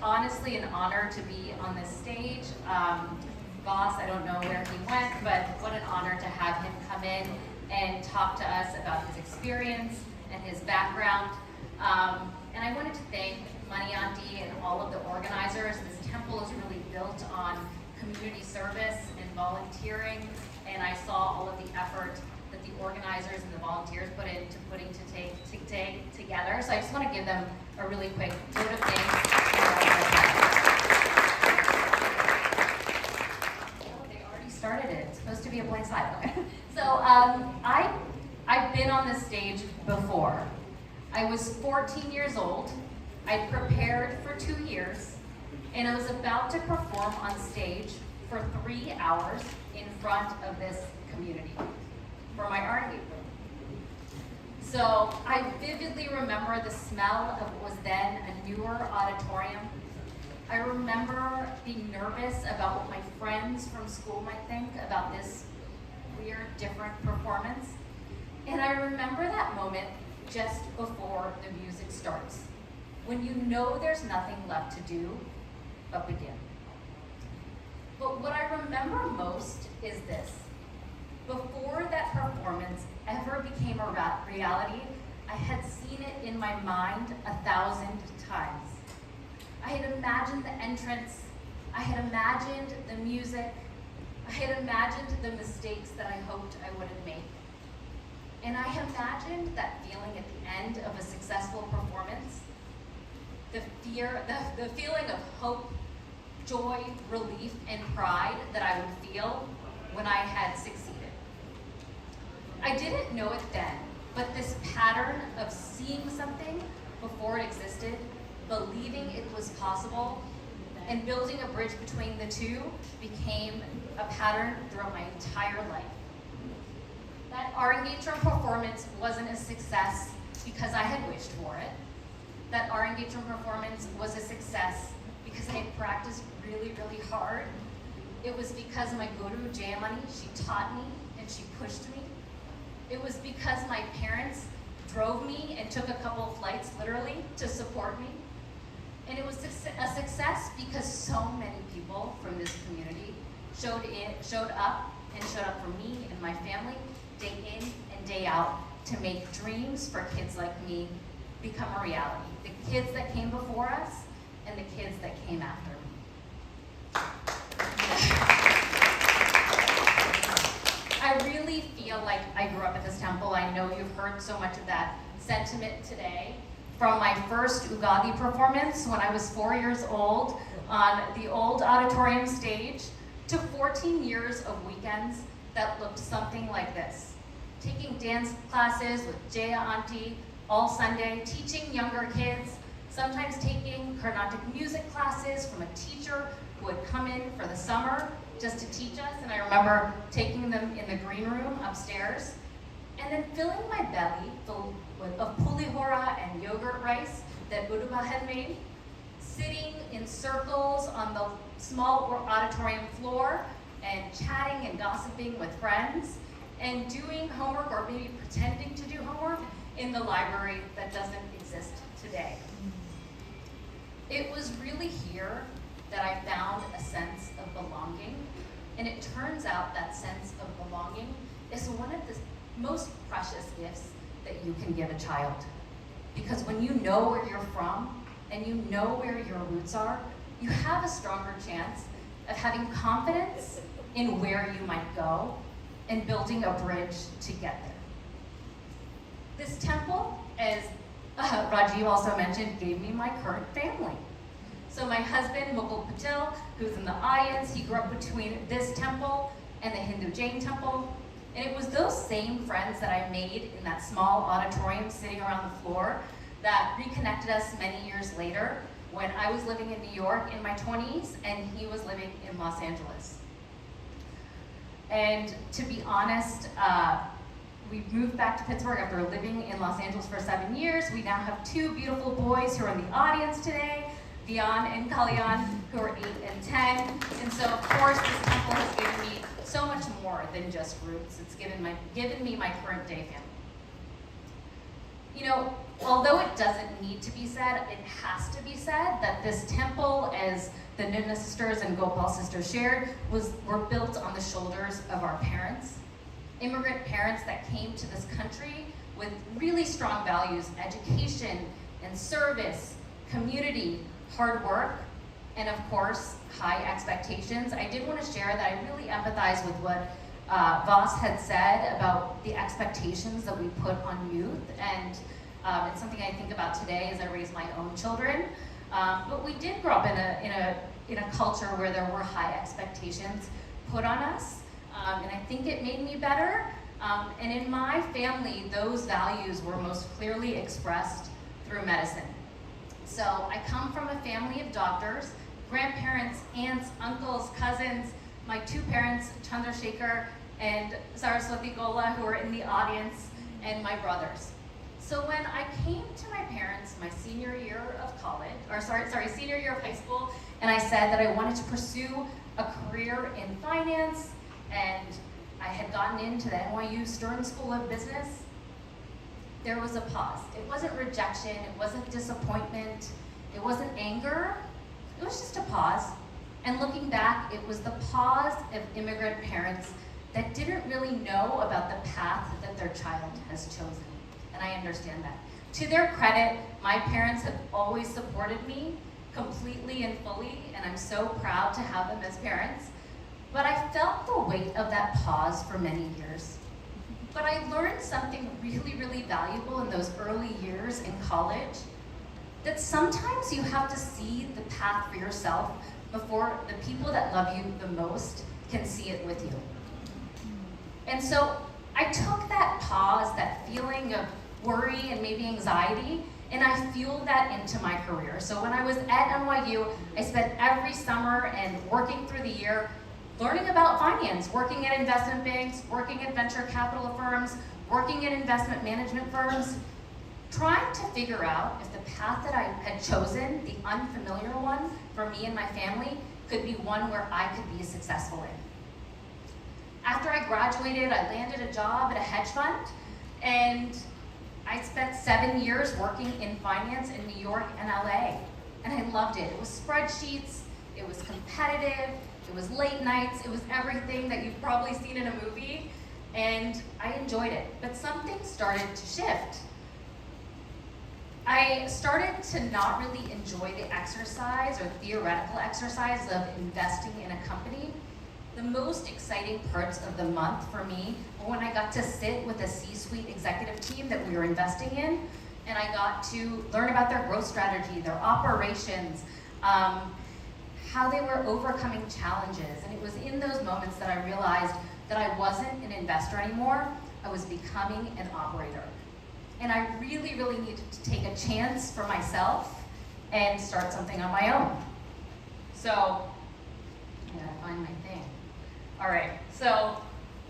honestly an honor to be on this stage. Boss, I don't know where he went, but what an honor to have him come in and talk to us about his experience and his background. And I wanted to thank Money Auntie and all of the organizers. This temple is really built on community service and volunteering, and I saw all of the effort that the organizers and the volunteers put into putting today together. So I just want to give them a really quick vote of thanks. Oh, they already started it. It's supposed to be a blank slide. Okay. So I've been on this stage before. I was 14 years old. I prepared for 2 years, and I was about to perform on stage for 3 hours in front of this community for my art group. So I vividly remember the smell of what was then a newer auditorium. I remember being nervous about what my friends from school might think about this weird, different performance. And I remember that moment just before the music starts, when you know there's nothing left to do but begin. But what I remember most is this. Before that performance ever became a reality, I had seen it in my mind 1,000 times. I had imagined the entrance, I had imagined the music, I had imagined the mistakes that I hoped I wouldn't make. And I imagined that feeling at the end of a successful performance, the feeling of hope, joy, relief, and pride that I would feel when I had succeeded. I didn't know it then, but this pattern of seeing something before it existed, believing it was possible, and building a bridge between the two became a pattern throughout my entire life. That art engagement performance wasn't a success because I had wished for it. That art engagement performance was a success because I had practiced really, really hard. It was because my guru, Jayamani, she taught me and she pushed me. It was because my parents drove me and took a couple of flights, literally, to support me. And it was a success because so many people from this community showed up for me and my family day in and day out to make dreams for kids like me become a reality. The kids that came before us and the kids that came after me. I really feel like I grew up at this temple. I know you've heard so much of that sentiment today. From my first Ugadi performance when I was 4 years old on the old auditorium stage to 14 years of weekends that looked something like this. Taking dance classes with Jaya Auntie all Sunday, teaching younger kids, sometimes taking Carnatic music classes from a teacher who would come in for the summer just to teach us, and I remember taking them in the green room upstairs, and then filling my belly of pulihora and yogurt rice that Uduba had made, sitting in circles on the small auditorium floor and chatting and gossiping with friends, and doing homework or maybe pretending to do homework in the library that doesn't exist today. It was really here that I found a sense of belonging, and it turns out that sense of belonging is one of the most precious gifts that you can give a child. Because when you know where you're from and you know where your roots are, you have a stronger chance of having confidence in where you might go and building a bridge to get there. This temple, as Rajiv also mentioned, gave me my current family. So my husband, Mukul Patel, who's in the audience, he grew up between this temple and the Hindu Jain temple. And it was those same friends that I made in that small auditorium sitting around the floor that reconnected us many years later when I was living in New York in my 20s and he was living in Los Angeles. And to be honest, we moved back to Pittsburgh after living in Los Angeles for 7 years. We now have 2 beautiful boys who are in the audience today, Vian and Kalyan, who are 8 and 10. And so, of course, this temple has given me so much more than just roots. It's given me my current day family. You know, although it doesn't need to be said, it has to be said that this temple, as the Nunna sisters and Gopal sisters shared, were built on the shoulders of our parents. Immigrant parents that came to this country with really strong values: education and service, community, hard work, and of course, high expectations. I did want to share that I really empathize with what Voss had said about the expectations that we put on youth, and it's something I think about today as I raise my own children. But we did grow up in a culture where there were high expectations put on us, and I think it made me better. And in my family, those values were most clearly expressed through medicine. So I come from a family of doctors, grandparents, aunts, uncles, cousins, my two parents, Chandrasekhar and Saraswati Gola, who are in the audience, and my brothers. So when I came to my parents my senior year of college, senior year of high school, and I said that I wanted to pursue a career in finance, and I had gotten into the NYU Stern School of Business, there was a pause. It wasn't rejection, it wasn't disappointment, it wasn't anger, it was just a pause. And looking back, it was the pause of immigrant parents that didn't really know about the path that their child has chosen. And I understand that. To their credit, my parents have always supported me completely and fully, and I'm so proud to have them as parents. But I felt the weight of that pause for many years. But I learned something really, really valuable in those early years in college, that sometimes you have to see the path for yourself before the people that love you the most can see it with you. And so I took that pause, that feeling of worry and maybe anxiety, and I fueled that into my career. So when I was at NYU, I spent every summer and working through the year learning about finance, working at investment banks, working at venture capital firms, working at investment management firms, trying to figure out if the path that I had chosen, the unfamiliar one for me and my family, could be one where I could be successful in. After I graduated, I landed a job at a hedge fund, and I spent 7 years working in finance in New York and LA, and I loved it. It was spreadsheets, it was competitive, it was late nights, it was everything that you've probably seen in a movie, and I enjoyed it. But something started to shift. I started to not really enjoy the exercise or theoretical exercise of investing in a company. The most exciting parts of the month for me were when I got to sit with a C-suite executive team that we were investing in, and I got to learn about their growth strategy, their operations, how they were overcoming challenges. And it was in those moments that I realized that I wasn't an investor anymore, I was becoming an operator. And I really, really needed to take a chance for myself and start something on my own. So, I gotta find my thing. All right, so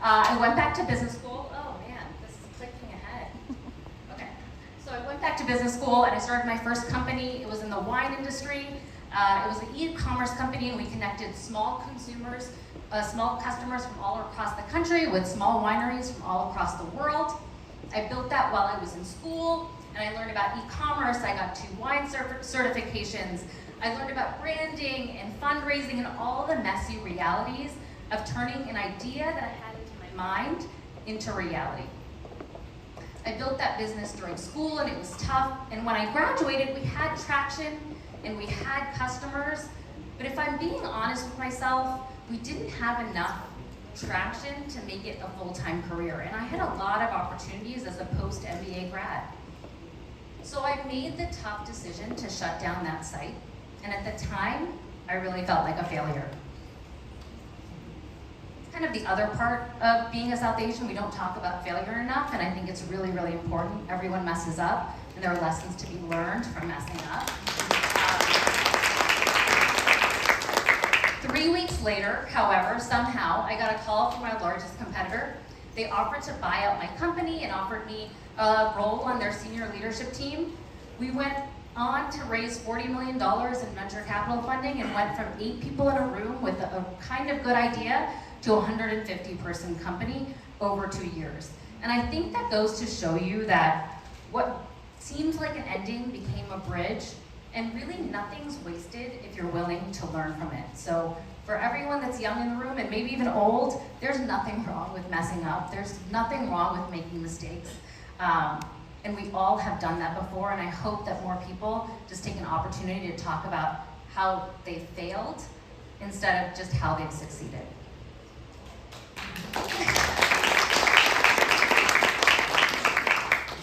I went back to business school. Oh man, this is clicking ahead. Okay, so I went back to business school and I started my first company. It was in the wine industry. It was an e-commerce company, and we connected small consumers, small customers from all across the country with small wineries from all across the world. I built that while I was in school, and I learned about e-commerce. I got 2 wine certifications. I learned about branding and fundraising and all the messy realities of turning an idea that I had into my mind into reality. I built that business during school, and it was tough. And when I graduated, we had traction and we had customers. But if I'm being honest with myself, we didn't have enough traction to make it a full-time career. And I had a lot of opportunities as a post-MBA grad. So I made the tough decision to shut down that site. And at the time, I really felt like a failure. It's kind of the other part of being a South Asian. We don't talk about failure enough, and I think it's really, really important. Everyone messes up, and there are lessons to be learned from messing up. 3 weeks later, however, somehow, I got a call from my largest competitor. They offered to buy out my company and offered me a role on their senior leadership team. We went on to raise $40 million in venture capital funding and went from 8 people in a room with a kind of good idea to a 150-person company over 2 years. And I think that goes to show you that what seemed like an ending became a bridge, and really nothing's wasted if you're willing to learn from it. So for everyone that's young in the room, and maybe even old, there's nothing wrong with messing up. There's nothing wrong with making mistakes. And we all have done that before, and I hope that more people just take an opportunity to talk about how they failed instead of just how they've succeeded.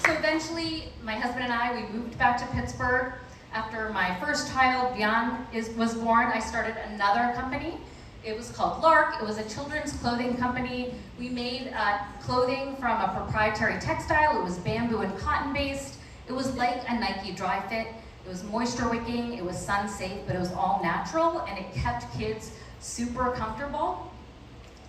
So eventually, my husband and I, we moved back to Pittsburgh. After my first child, Vian, was born, I started another company. It was called Lark. It was a children's clothing company. We made clothing from a proprietary textile. It was bamboo and cotton based. It was like a Nike dry fit. It was moisture wicking, it was sun safe, but it was all natural, and it kept kids super comfortable.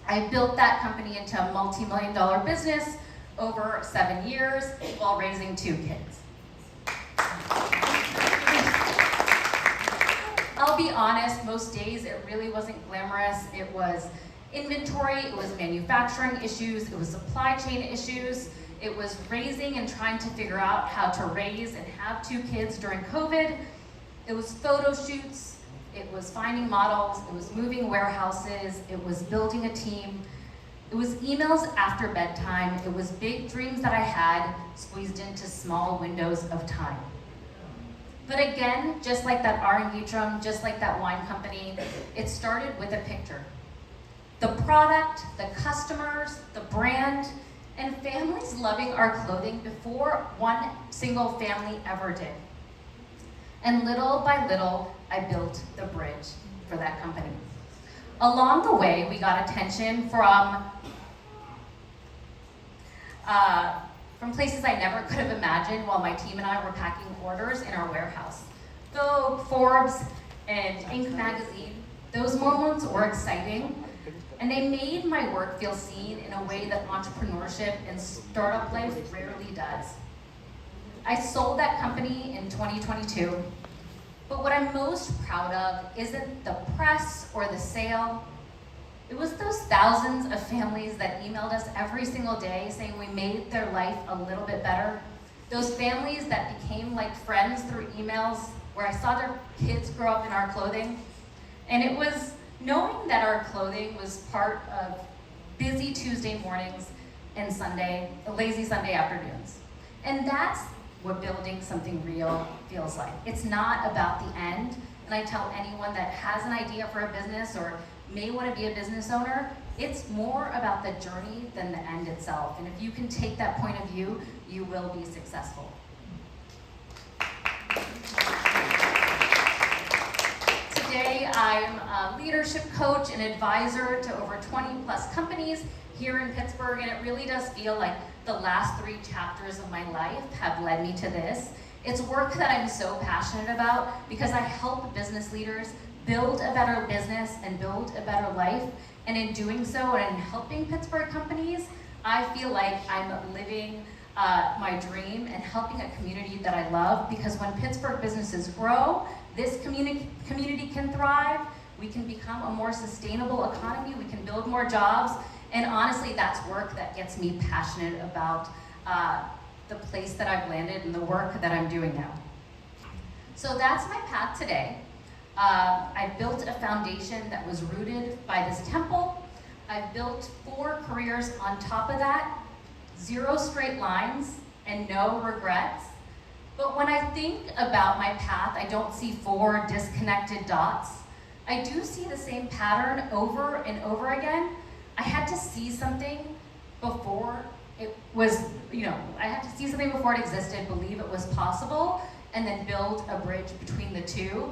I built that company into a multi-million-dollar business over 7 years while raising 2 kids. I'll be honest, most days it really wasn't glamorous. It was inventory, it was manufacturing issues, it was supply chain issues, it was raising and trying to figure out how to raise and have 2 kids during COVID. It was photo shoots, it was finding models, it was moving warehouses, it was building a team. It was emails after bedtime, it was big dreams that I had squeezed into small windows of time. But again, just like that R in Vitrum, just like that wine company, it started with a picture. The product, the customers, the brand, and families loving our clothing before one single family ever did. And little by little, I built the bridge for that company. Along the way, we got attention from places I never could have imagined while my team and I were packing orders in our warehouse. Vogue, Forbes, and Inc. magazine. Those moments were exciting, and they made my work feel seen in a way that entrepreneurship and startup life rarely does. I sold that company in 2022, but what I'm most proud of isn't the press or the sale. It was those thousands of families that emailed us every single day saying we made their life a little bit better. Those families that became like friends through emails where I saw their kids grow up in our clothing. And it was knowing that our clothing was part of busy Tuesday mornings and lazy Sunday afternoons. And that's what building something real feels like. It's not about the end. And I tell anyone that has an idea for a business or may want to be a business owner, it's more about the journey than the end itself. And if you can take that point of view, you will be successful. Today, I'm a leadership coach and advisor to over 20 plus companies here in Pittsburgh, and it really does feel like the last 3 chapters of my life have led me to this. It's work that I'm so passionate about because I help business leaders build a better business and build a better life. And in doing so and in helping Pittsburgh companies, I feel like I'm living my dream and helping a community that I love, because when Pittsburgh businesses grow, this community can thrive, we can become a more sustainable economy, we can build more jobs, and honestly, that's work that gets me passionate about the place that I've landed and the work that I'm doing now. So that's my path today. I built a foundation that was rooted by this temple. I've built 4 careers on top of that, 0 straight lines and no regrets. But when I think about my path, I don't see 4 disconnected dots. I do see the same pattern over and over again. I had to see something before it was, I had to see something before it existed, believe it was possible, and then build a bridge between the two.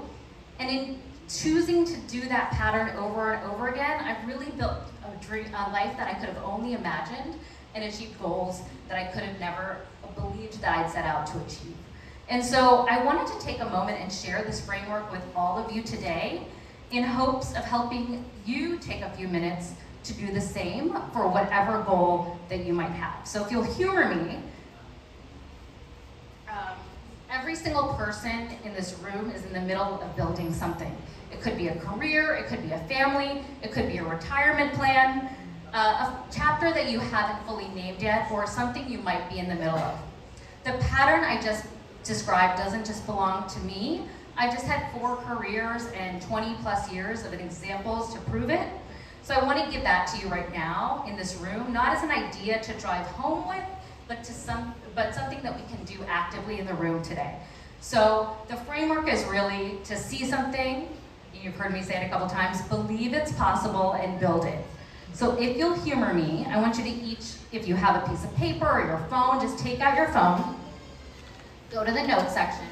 And in choosing to do that pattern over and over again, I've really built a life that I could have only imagined and achieved goals that I could have never believed that I'd set out to achieve. And so I wanted to take a moment and share this framework with all of you today in hopes of helping you take a few minutes to do the same for whatever goal that you might have. So if you'll humor me, every single person in this room is in the middle of building something. It could be a career, it could be a family, it could be a retirement plan, a chapter that you haven't fully named yet, or something you might be in the middle of. The pattern I just described doesn't just belong to me. I just had 4 careers and 20 plus years of examples to prove it. So I want to give that to you right now in this room, not as an idea to drive home with, but something that we can do actively in the room today. So the framework is really to see something, you've heard me say it a couple times, believe it's possible and build it. So if you'll humor me, I want you to each, if you have a piece of paper or your phone, just take out your phone, go to the notes section,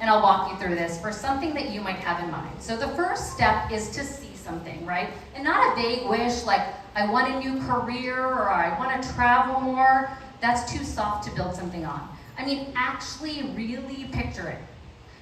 and I'll walk you through this for something that you might have in mind. So the first step is to see something, right? And not a vague wish like, I want a new career or I want to travel more. That's too soft to build something on. I mean, actually really picture it.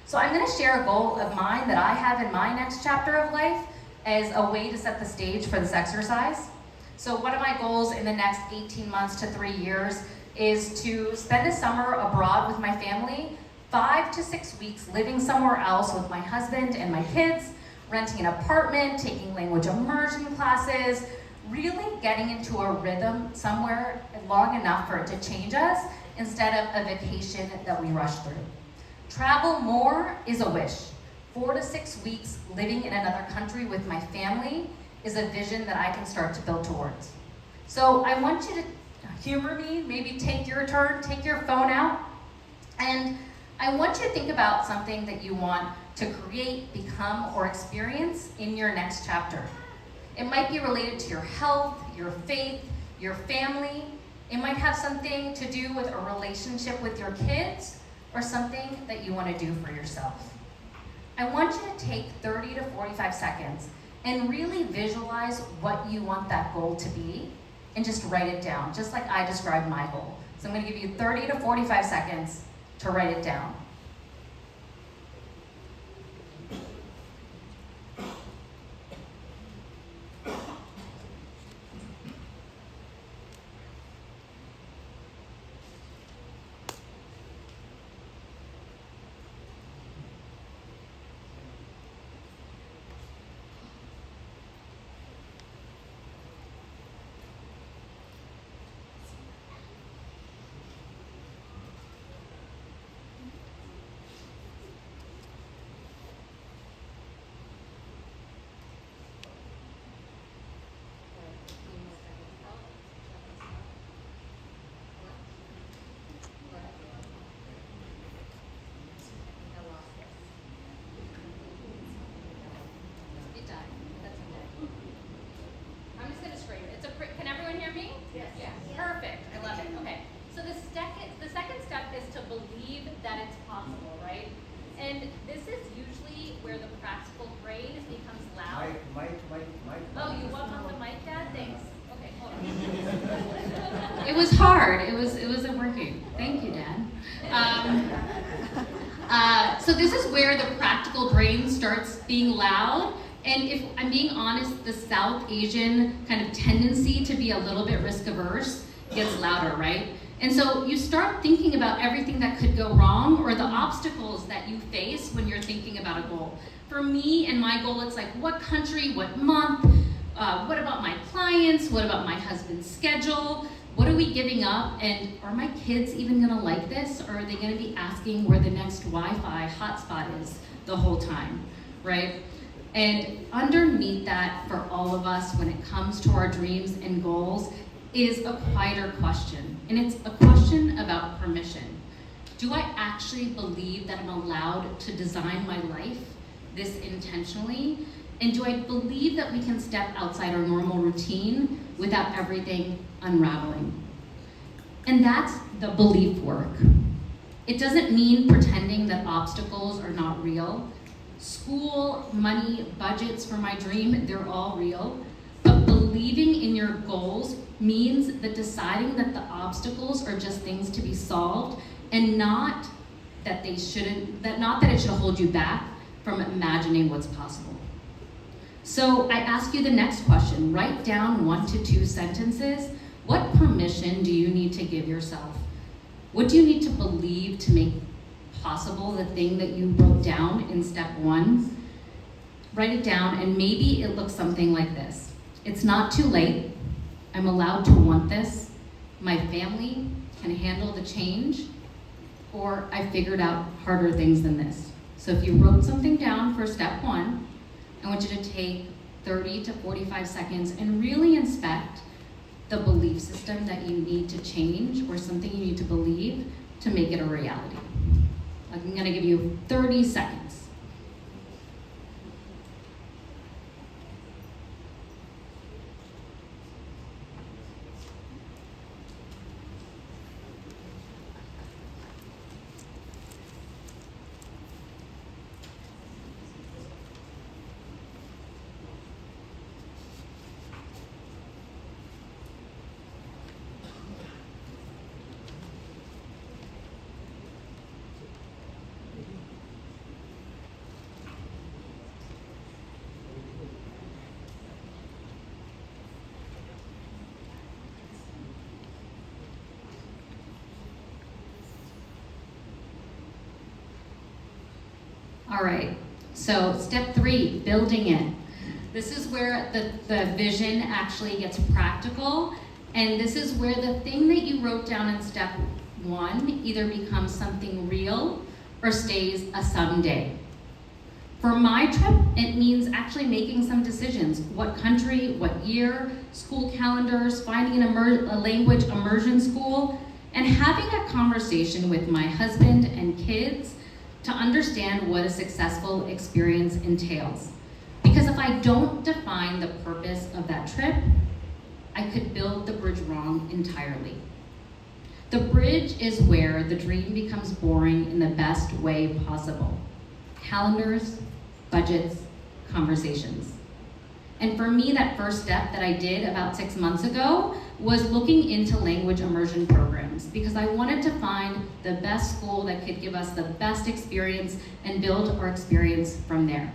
So I'm going to share a goal of mine that I have in my next chapter of life as a way to set the stage for this exercise. So one of my goals in the next 18 months to 3 years is to spend a summer abroad with my family, 5 to 6 weeks living somewhere else with my husband and my kids, renting an apartment, taking language immersion classes, really getting into a rhythm somewhere long enough for it to change us instead of a vacation that we rush through. Travel more is a wish. 4 to 6 weeks living in another country with my family is a vision that I can start to build towards. So I want you to humor me, maybe take your turn, take your phone out, and I want you to think about something that you want to create, become, or experience in your next chapter. It might be related to your health, your faith, your family. It might have something to do with a relationship with your kids or something that you want to do for yourself. I want you to take 30 to 45 seconds and really visualize what you want that goal to be and just write it down, just like I described my goal. So I'm going to give you 30 to 45 seconds to write it down. It was hard. It wasn't working. Thank you, Dad. So this is where the practical brain starts being loud. And if I'm being honest, the South Asian kind of tendency to be a little bit risk averse gets louder, right? And so you start thinking about everything that could go wrong or the obstacles that you face when you're thinking about a goal. For me and my goal, it's like what country, what month, what about my clients, what about my husband's schedule? What are we giving up? And are my kids even gonna like this? Or are they gonna be asking where the next Wi-Fi hotspot is the whole time, right? And underneath that, for all of us, when it comes to our dreams and goals, is a quieter question. And it's a question about permission. Do I actually believe that I'm allowed to design my life this intentionally? And do I believe that we can step outside our normal routine without everything unraveling? And that's the belief work. It doesn't mean pretending that obstacles are not real. School, money, budgets for my dream, they're all real. But believing in your goals means that deciding that the obstacles are just things to be solved and not that it should hold you back from imagining what's possible. So I ask you the next question. Write down 1 to 2 sentences. What permission do you need to give yourself? What do you need to believe to make possible the thing that you wrote down in step 1? Write it down, and maybe it looks something like this. It's not too late. I'm allowed to want this. My family can handle the change, or I figured out harder things than this. So if you wrote something down for step 1, I want you to take 30 to 45 seconds and really inspect the belief system that you need to change or something you need to believe to make it a reality. I'm gonna give you 30 seconds. All right, so step 3, building it. This is where the vision actually gets practical, and this is where the thing that you wrote down in step 1 either becomes something real or stays a someday. For my trip, it means actually making some decisions. What country, what year, school calendars, finding a language immersion school, and having a conversation with my husband and kids to understand what a successful experience entails. Because if I don't define the purpose of that trip, I could build the bridge wrong entirely. The bridge is where the dream becomes boring in the best way possible. Calendars, budgets, conversations. And for me, that first step that I did about 6 months ago was looking into language immersion programs because I wanted to find the best school that could give us the best experience and build our experience from there.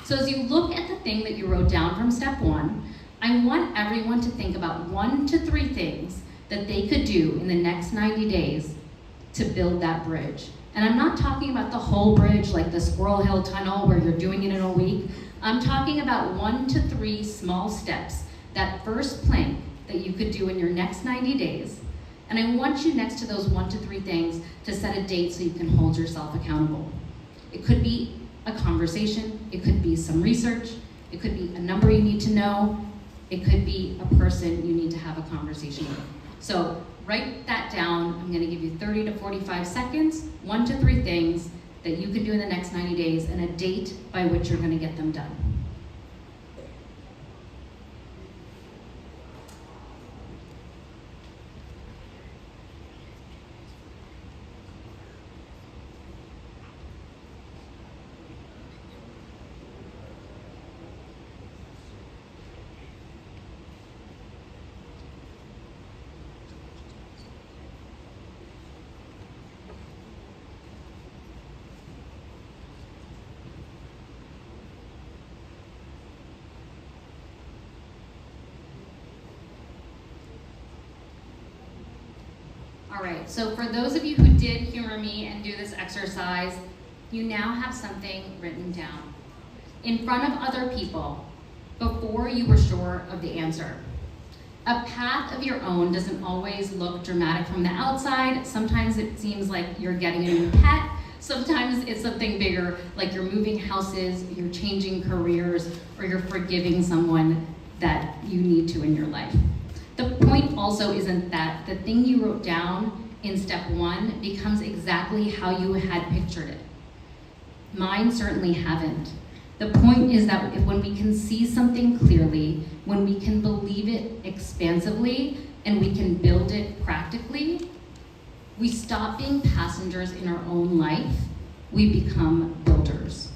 So as you look at the thing that you wrote down from step 1, I want everyone to think about 1 to 3 things that they could do in the next 90 days to build that bridge. And I'm not talking about the whole bridge like the Squirrel Hill Tunnel where you're doing it in a week. I'm talking about 1 to 3 small steps, that first plank that you could do in your next 90 days. And I want you next to those 1 to 3 things to set a date so you can hold yourself accountable. It could be a conversation, it could be some research, it could be a number you need to know, it could be a person you need to have a conversation with. So write that down. I'm gonna give you 30 to 45 seconds, 1 to 3 things that you can do in the next 90 days and a date by which you're gonna get them done. All right, so for those of you who did humor me and do this exercise, you now have something written down in front of other people before you were sure of the answer. A path of your own doesn't always look dramatic from the outside. Sometimes it seems like you're getting a new pet. Sometimes it's something bigger, like you're moving houses, you're changing careers, or you're forgiving someone that you need to in your life. The point also isn't that the thing you wrote down in step 1 becomes exactly how you had pictured it. Mine certainly haven't. The point is that when we can see something clearly, when we can believe it expansively, and we can build it practically, we stop being passengers in our own life, we become builders.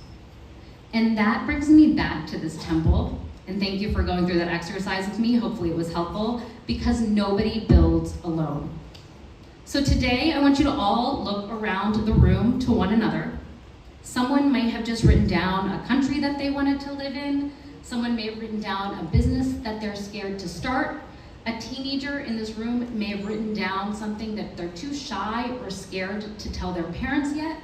And that brings me back to this temple. And thank you for going through that exercise with me. Hopefully it was helpful, because nobody builds alone. So today, I want you to all look around the room to one another. Someone might have just written down a country that they wanted to live in. Someone may have written down a business that they're scared to start. A teenager in this room may have written down something that they're too shy or scared to tell their parents yet.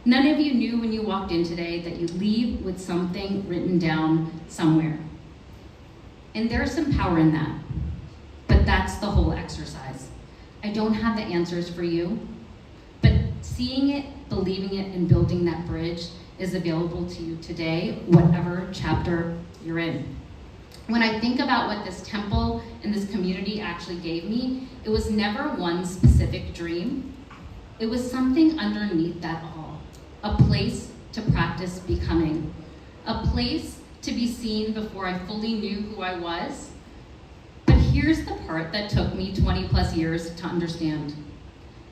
None of you knew when you walked in today that you'd leave with something written down somewhere. And there's some power in that, but that's the whole exercise. I don't have the answers for you, but seeing it, believing it, and building that bridge is available to you today, whatever chapter you're in. When I think about what this temple and this community actually gave me, it was never one specific dream. It was something underneath that all. A place to practice becoming. A place to be seen before I fully knew who I was. But here's the part that took me 20 plus years to understand.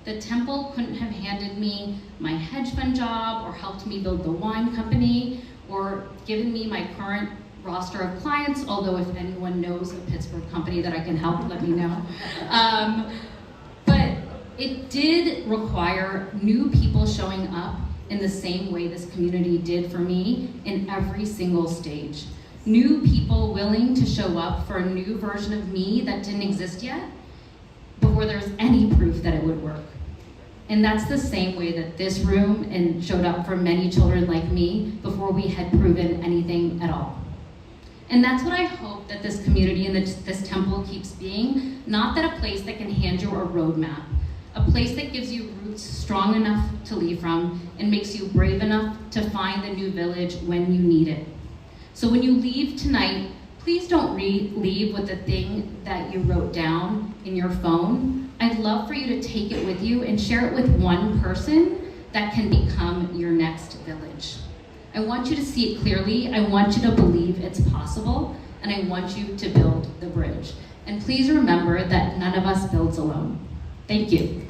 The temple couldn't have handed me my hedge fund job or helped me build the wine company or given me my current roster of clients, although if anyone knows a Pittsburgh company that I can help, let me know. But it did require new people showing up in the same way this community did for me in every single stage. New people willing to show up for a new version of me that didn't exist yet before there was any proof that it would work. And that's the same way that this room and showed up for many children like me before we had proven anything at all. And that's what I hope that this community and this temple keeps being, not that a place that can hand you a roadmap, a place that gives you roots strong enough to leave from and makes you brave enough to find the new village when you need it. So when you leave tonight, please don't leave with the thing that you wrote down in your phone. I'd love for you to take it with you and share it with one person that can become your next village. I want you to see it clearly. I want you to believe it's possible, and I want you to build the bridge. And please remember that none of us builds alone. Thank you.